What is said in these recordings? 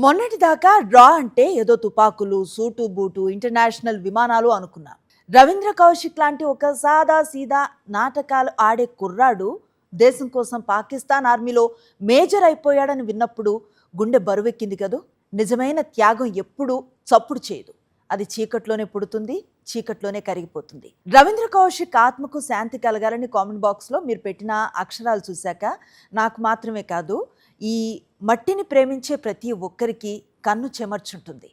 మొన్నటిదాకా రా అంటే ఏదో తుపాకులు, సూటు బూటు, ఇంటర్నేషనల్ విమానాలు అనుకున్నాం. రవీంద్ర కౌశిక్ లాంటి ఒక సాదా సీదా నాటకాలు ఆడే కుర్రాడు దేశం కోసం పాకిస్తాన్ ఆర్మీలో మేజర్ అయిపోయాడని విన్నప్పుడు గుండె బరువెక్కింది కదూ. నిజమైన త్యాగం ఎప్పుడూ చప్పుడు చేయదు. అది చీకట్లోనే పుడుతుంది, చీకట్లోనే కరిగిపోతుంది. రవీంద్ర కౌశిక్ ఆత్మకు శాంతి కలగాలని కామెంట్ బాక్స్లో మీరు పెట్టిన అక్షరాలు చూశాక నాకు మాత్రమే కాదు, ఈ మట్టిని ప్రేమించే ప్రతి ఒక్కరికి కన్ను చెమర్చుంటుంది.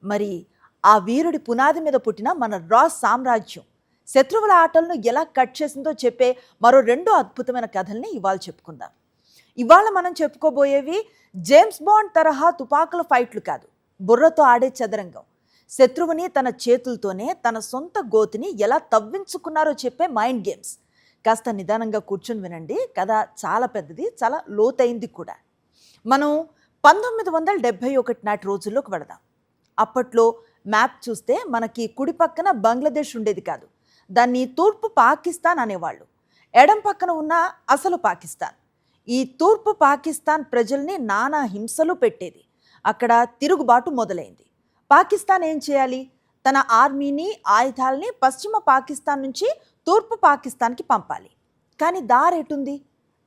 మరి ఆ వీరుడి పునాది మీద పుట్టిన మన రా సామ్రాజ్యం శత్రువుల ఆటలను ఎలా కట్ చేసిందో చెప్పే మరో 2 అద్భుతమైన కథల్ని ఇవాళ చెప్పుకుందాం. ఇవాళ మనం చెప్పుకోబోయేవి జేమ్స్ బాండ్ తరహా తుపాకుల ఫైట్లు కాదు, బుర్రతో ఆడే చదరంగం. శత్రువుని తన చేతులతోనే తన సొంత గోతిని ఎలా తవ్వించుకున్నారో చెప్పే మైండ్ గేమ్స్. కాస్త నిదానంగా కూర్చొని వినండి, కథ చాలా పెద్దది, చాలా లోతైంది కూడా. మనం 1971 నాటి రోజుల్లోకి వెళదాం. అప్పట్లో మ్యాప్ చూస్తే మనకి కుడి పక్కన బంగ్లాదేశ్ ఉండేది కాదు, దాన్ని తూర్పు పాకిస్తాన్ అనేవాళ్ళు. ఎడం పక్కన ఉన్న అసలు పాకిస్తాన్. ఈ తూర్పు పాకిస్తాన్ ప్రజల్ని నానా హింసలు పెట్టేది. అక్కడ తిరుగుబాటు మొదలైంది. పాకిస్తాన్ ఏం చేయాలి? తన ఆర్మీని, ఆయుధాలని పశ్చిమ పాకిస్తాన్ నుంచి తూర్పు పాకిస్తాన్కి పంపాలి. కానీ దారెటుంది?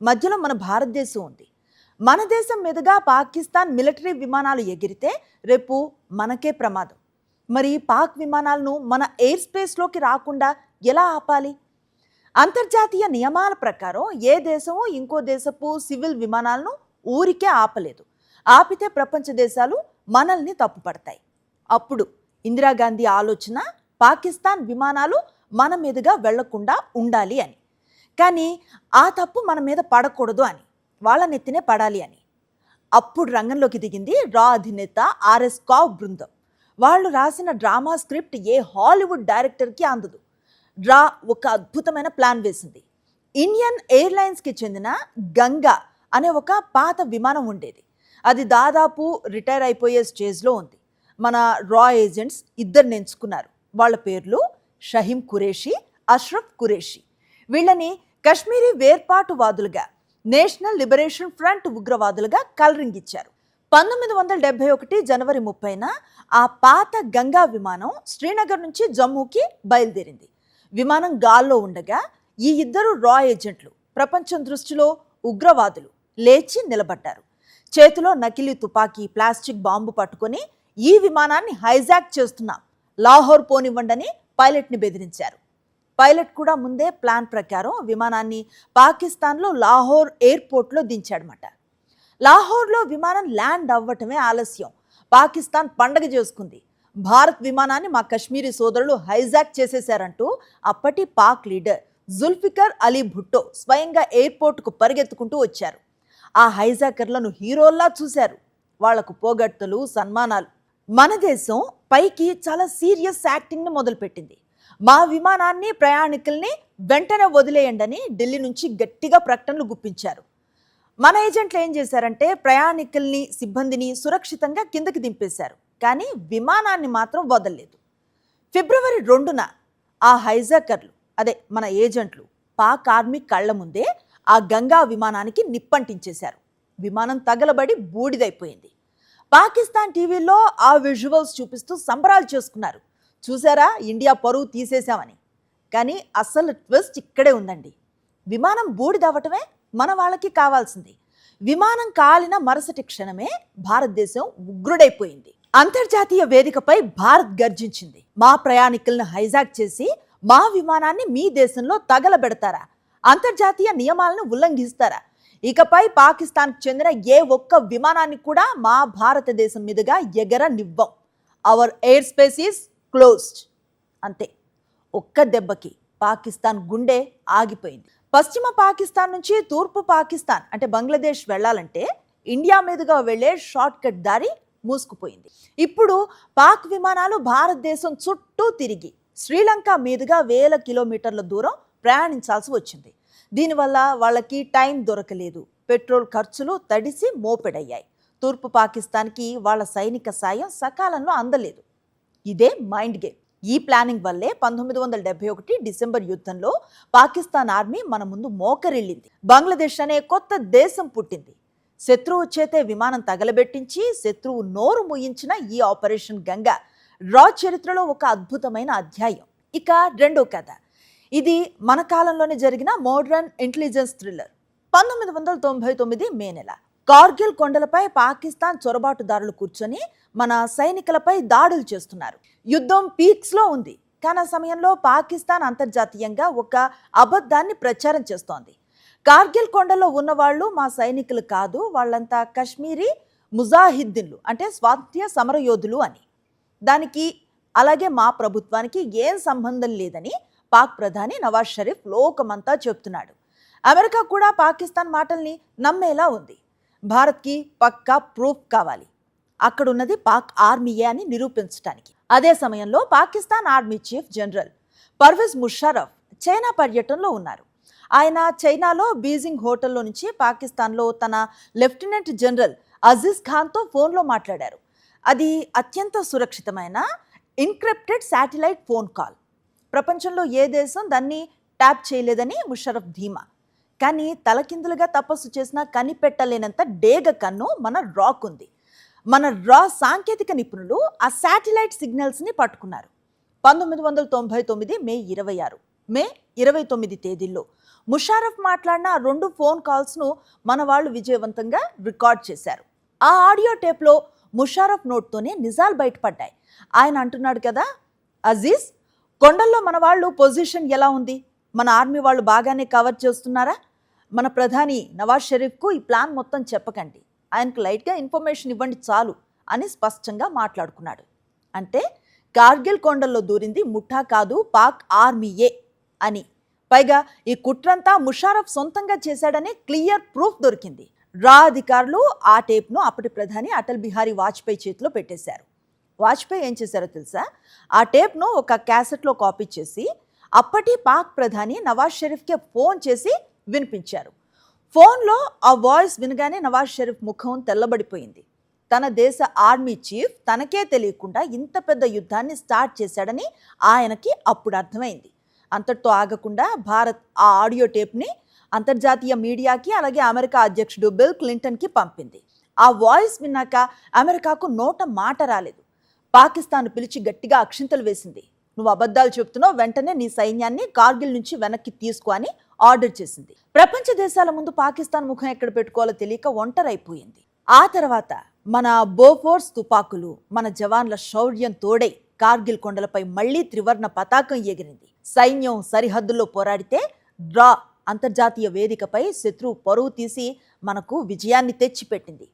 మధ్యలో మన భారతదేశం ఉంది. మన దేశం మీదుగా పాకిస్తాన్ మిలిటరీ విమానాలు ఎగిరితే రేపు మనకే ప్రమాదం. మరి పాక్ విమానాలను మన ఎయిర్ స్పేస్లోకి రాకుండా ఎలా ఆపాలి? అంతర్జాతీయ నియమాల ప్రకారం ఏ దేశమో ఇంకో దేశపు సివిల్ విమానాలను ఊరికే ఆపలేదు. ఆపితే ప్రపంచ దేశాలు మనల్ని తప్పుపడతాయి. అప్పుడు ఇందిరాగాంధీ ఆలోచన, పాకిస్తాన్ విమానాలు మన మీదుగా వెళ్లకుండా ఉండాలి అని. కానీ ఆ తప్పు మన మీద పడకూడదు అని, వాళ్ళ నెత్తినే పడాలి అని. అప్పుడు రంగంలోకి దిగింది రా అధినేత ఆర్ఎస్ కావ్ బృందం. వాళ్ళు రాసిన డ్రామా స్క్రిప్ట్ ఏ హాలీవుడ్ డైరెక్టర్కి అందదు. రా ఒక అద్భుతమైన ప్లాన్ వేసింది. ఇండియన్ ఎయిర్లైన్స్కి చెందిన గంగా అనే ఒక పాత విమానం ఉండేది. అది దాదాపు రిటైర్ అయిపోయే స్టేజ్లో ఉంది. మన రా ఏజెంట్స్ 2 ఎంచుకున్నారు. వాళ్ళ పేర్లు షహీం ఖురేషీ, అష్రఫ్ ఖురేషీ. వీళ్ళని కశ్మీరీ వేర్పాటువాదులుగా, నేషనల్ లిబరేషన్ ఫ్రంట్ ఉగ్రవాదులుగా కలరింగ్ ఇచ్చారు. 1971 జనవరి 30న ఆ పాత గంగా విమానం శ్రీనగర్ నుంచి జమ్మూకి బయలుదేరింది. విమానం గాల్లో ఉండగా ఈ 2 రా ఏజెంట్లు, ప్రపంచం దృష్టిలో ఉగ్రవాదులు, లేచి నిలబడ్డారు. చేతిలో నకిలీ తుపాకీ, ప్లాస్టిక్ బాంబు పట్టుకొని ఈ విమానాన్ని హైజాక్ చేస్తున్నాం, లాహోర్ పోనివ్వండని పైలట్ని బెదిరించారు. పైలట్ కూడా ముందే ప్లాన్ ప్రకారం విమానాన్ని పాకిస్తాన్లో లాహోర్ ఎయిర్పోర్ట్లో దించాడనమాట. లాహోర్లో విమానం ల్యాండ్ అవ్వటమే ఆలస్యం. పాకిస్తాన్ పండగ చేసుకుంది. భారత్ విమానాన్ని మా కశ్మీరీ సోదరులు హైజాక్ చేసేశారంటూ అప్పటి పాక్ లీడర్ జుల్ఫికర్ అలీ భుట్టో స్వయంగా ఎయిర్పోర్ట్కు పరిగెత్తుకుంటూ వచ్చారు. ఆ హైజాకర్లను హీరోల్లా చూశారు. వాళ్లకు పోగొట్టలు, సన్మానాలు. మన దేశం పైకి చాలా సీరియస్ యాక్టింగ్ని మొదలుపెట్టింది. మా విమానాన్ని, ప్రయాణికుల్ని వెంటనే వదిలేయండి ఢిల్లీ నుంచి గట్టిగా ప్రకటనలు గుప్పించారు. మన ఏజెంట్లు ఏం చేశారంటే ప్రయాణికుల్ని, సిబ్బందిని సురక్షితంగా కిందకి దింపేశారు. కానీ విమానాన్ని మాత్రం వదలలేదు. ఫిబ్రవరి 2న ఆ హైజాకర్లు, అదే మన ఏజెంట్లు, పాక్ ఆర్మీ కళ్ల ముందే ఆ గంగా విమానానికి నిప్పంటించేశారు. విమానం తగలబడి బూడిదైపోయింది. పాకిస్తాన్ టీవీలో ఆ విజువల్స్ చూపిస్తూ సంబరాలు చేసుకున్నారు. చూసారా, ఇండియా పరువు తీసేశామని. కానీ అసలు ట్విస్ట్ ఇక్కడే ఉందండి. విమానం బూడిదవ్వటమే మన వాళ్ళకి కావాల్సింది. విమానం కాలిన మరుసటి క్షణమే భారతదేశం ఉగ్రుడైపోయింది. అంతర్జాతీయ వేదికపై భారత్ గర్జించింది. మా ప్రయాణికులను హైజాక్ చేసి మా విమానాన్ని మీ దేశంలో తగలబెడతారా? అంతర్జాతీయ నియమాలను ఉల్లంఘిస్తారా? ఇకపై పాకిస్తాన్కు చెందిన ఏ ఒక్క విమానాన్ని కూడా మా భారతదేశం మీదుగా ఎగరనివ్వం. Our air space is closed. అంతే. ఒక్క దెబ్బకి పాకిస్తాన్ గుండె ఆగిపోయింది. పశ్చిమ పాకిస్తాన్ నుంచి తూర్పు పాకిస్తాన్ అంటే బంగ్లాదేశ్ వెళ్లాలంటే ఇండియా మీదుగా వెళ్లే షార్ట్ కట్ దారి మూసుకుపోయింది. ఇప్పుడు పాక్ విమానాలు భారతదేశం చుట్టూ తిరిగి శ్రీలంక మీదుగా 1000 కిలోమీటర్ల దూరం ప్రయాణించాల్సి వచ్చింది. దీనివల్ల వాళ్ళకి టైం దొరకలేదు. పెట్రోల్ ఖర్చులు తడిసి మోపెడయ్యాయి. తూర్పు పాకిస్తాన్కి వాళ్ళ సైనిక సాయం సకాలంలో అందలేదు. ఇదే మైండ్ గేమ్. ఈ ప్లానింగ్ వల్లే 1971 డిసెంబర్ యుద్ధంలో పాకిస్తాన్ ఆర్మీ మన ముందు మోకరిల్లింది. బంగ్లాదేశ్ అనే కొత్త దేశం పుట్టింది. శత్రువు చేతే విమానం తగలబెట్టించి శత్రువు నోరు మూయించిన ఈ ఆపరేషన్ గంగ రా చరిత్రలో ఒక అద్భుతమైన అధ్యాయం. ఇక రెండో కథ. ఇది మన కాలంలోనే జరిగిన మోడర్న్ ఇంటెలిజెన్స్ థ్రిల్లర్. 1999 మే నెల కార్గిల్ కొండలపై పాకిస్తాన్ చొరబాటుదారులు కూర్చొని మన సైనికులపై దాడులు చేస్తున్నారు. యుద్ధం పీక్స్ లో ఉంది. కానీ ఆ సమయంలో పాకిస్తాన్ అంతర్జాతీయంగా ఒక అబద్ధాన్ని ప్రచారం చేస్తోంది. కార్గిల్ కొండలో ఉన్నవాళ్ళు మా సైనికులు కాదు, వాళ్ళంతా కశ్మీరీ ముజాహిద్దీన్లు, అంటే స్వాతంత్ర్య సమరయోధులు అని. దానికి అలాగే మా ప్రభుత్వానికి ఏం సంబంధం లేదని పాక్ ప్రధాని నవాజ్ షరీఫ్ లోకమంతా చెప్తున్నాడు. అమెరికా కూడా పాకిస్తాన్ మాటల్ని నమ్మేలా ఉంది. భారత్కి పక్కా ప్రూఫ్ కావాలి, అక్కడున్నది పాక్ ఆర్మీయే అని నిరూపించడానికి. అదే సమయంలో Pakistan army chief general Parvez Musharraf China పర్యటనలో ఉన్నారు. ఆయన చైనాలో బీజింగ్ హోటల్లో నుంచి పాకిస్తాన్లో తన లెఫ్టినెంట్ జనరల్ అజీజ్ ఖాన్తో ఫోన్లో మాట్లాడారు. అది అత్యంత సురక్షితమైన ఎన్క్రిప్టెడ్ శాటిలైట్ ఫోన్ కాల్. ప్రపంచంలో ఏ దేశం దాన్ని ట్యాప్ చేయలేదని ముషర్రఫ్ ధీమా. కానీ తలకిందులుగా తపస్సు చేసినా కనిపెట్టలేనంత డేగ కన్ను మన రాక్ ఉంది. మన రా సాంకేతిక నిపుణులు ఆ శాటిలైట్ సిగ్నల్స్ని పట్టుకున్నారు. 1999 మే 26, మే 29 తేదీల్లో ముషర్రఫ్ మాట్లాడిన ఆ 2 ఫోన్ కాల్స్ను మన వాళ్ళు విజయవంతంగా రికార్డ్ చేశారు. ఆ ఆడియో టేప్లో ముషర్రఫ్ నోట్తోనే నిజాలు బయటపడ్డాయి. ఆయన అంటున్నాడు కదా, అజీజ్, కొండల్లో మన వాళ్ళు పొజిషన్ ఎలా ఉంది? మన ఆర్మీ వాళ్ళు బాగానే కవర్ చేస్తున్నారా? మన ప్రధాని నవాజ్ షరీఫ్కు ఈ ప్లాన్ మొత్తం చెప్పకండి, ఆయనకు లైట్గా ఇన్ఫర్మేషన్ ఇవ్వండి చాలు అని స్పష్టంగా మాట్లాడుకున్నాడు. అంటే కార్గిల్ కొండల్లో దూరింది ముఠా కాదు, పాక్ ఆర్మీయే అని. పైగా ఈ కుట్రంతా ముషర్రఫ్ సొంతంగా చేశాడనే క్లియర్ ప్రూఫ్ దొరికింది. రా అధికారులు ఆ టేప్ను అప్పటి ప్రధాని అటల్ బిహారీ వాజ్పేయి చేతిలో పెట్టేశారు. వాజ్పేయి ఏం చేశారో తెలుసా? ఆ టేప్ను ఒక క్యాసెట్లో కాపీ చేసి అప్పటి పాక్ ప్రధాని నవాజ్ షరీఫ్కి ఫోన్ చేసి వినిపించారు. ఫోన్లో ఆ వాయిస్ వినగానే నవాజ్ షరీఫ్ ముఖం తెల్లబడిపోయింది. తన దేశ ఆర్మీ చీఫ్ తనకే తెలియకుండా ఇంత పెద్ద యుద్ధాన్ని స్టార్ట్ చేశాడని ఆయనకి అప్పుడు అర్థమైంది. అంతటితో ఆగకుండా భారత్ ఆ ఆడియో టేప్ని అంతర్జాతీయ మీడియాకి, అలాగే అమెరికా అధ్యక్షుడు బిల్ క్లింటన్కి పంపింది. ఆ వాయిస్ విన్నాక అమెరికాకు నోట మాట రాలేదు. పాకిస్తాన్ పిలిచి గట్టిగా అక్షింతలు వేసింది. నువ్వు అబద్ధాలు చెప్తున్నావు, వెంటనే నీ సైన్యాన్ని కార్గిల్ నుంచి వెనక్కి తీసుకో అని ఆర్డర్ చేసింది. ప్రపంచ దేశాల ముందు పాకిస్తాన్ ముఖం ఎక్కడ పెట్టుకోవాలో తెలియక ఒంటరైపోయింది. ఆ తర్వాత మన బోఫోర్స్ తుపాకులు, మన జవాన్ల శౌర్యం తోడై కార్గిల్ కొండలపై మళ్లీ త్రివర్ణ పతాకం ఎగిరింది. సైన్యం సరిహద్దుల్లో పోరాడితే డ్రా అంతర్జాతీయ వేదికపై శత్రువు పరువు తీసి మనకు విజయాన్ని తెచ్చిపెట్టింది.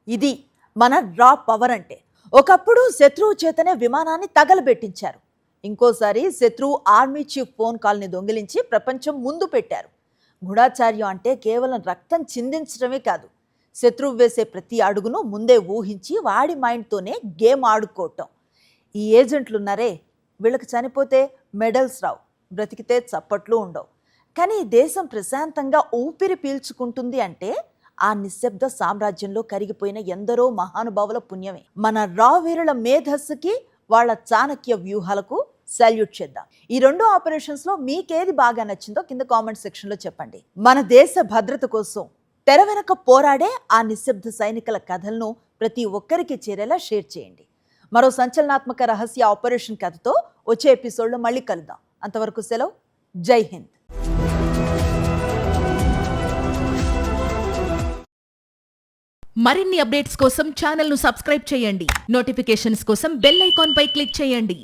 ఇది మన రా పవర్ అంటే. ఒకప్పుడు శత్రువు చేతనే విమానాన్ని తగలబెట్టించారు. ఇంకోసారి శత్రువు ఆర్మీ చీఫ్ ఫోన్ కాల్ని దొంగిలించి ప్రపంచం ముందు పెట్టారు. గూఢాచార్యం అంటే కేవలం రక్తం చిందించడమే కాదు, శత్రువు వేసే ప్రతి అడుగును ముందే ఊహించి వాడి మైండ్తోనే గేమ్ ఆడుకోవటం. ఈ ఏజెంట్లున్నారే, వీళ్ళకి చనిపోతే మెడల్స్ రావు, బ్రతికితే చప్పట్లు ఉండవు. కానీ ఈ దేశం ప్రశాంతంగా ఊపిరి పీల్చుకుంటుంది అంటే ఆ నిశ్శబ్ద సామ్రాజ్యంలో కరిగిపోయిన ఎందరో మహానుభావుల పుణ్యమే. మన రా వీరుల మేధస్సుకి, వాళ్ళ చాణక్య వ్యూహాలకు సాల్యూట్ చేద్దాం. ఈ 2 ఆపరేషన్స్లో మీకేది బాగా నచ్చిందో కింద కామెంట్ సెక్షన్లో చెప్పండి. మన దేశ భద్రత కోసం తెర వెనక పోరాడే ఆ నిశ్శబ్ద సైనికుల కథలను ప్రతి ఒక్కరికి చేరేలా షేర్ చేయండి. మరో సంచలనాత్మక రహస్య ఆపరేషన్ కథతో వచ్చే ఎపిసోడ్లో మళ్ళీ కలుద్దాం. అంతవరకు సెలవు. జై హింద్. మరిన్ని అప్డేట్స్ కోసం ఛానల్ను సబ్స్క్రైబ్ చేయండి. నోటిఫికేషన్స్ కోసం బెల్ ఐకాన్ పై క్లిక్ చేయండి.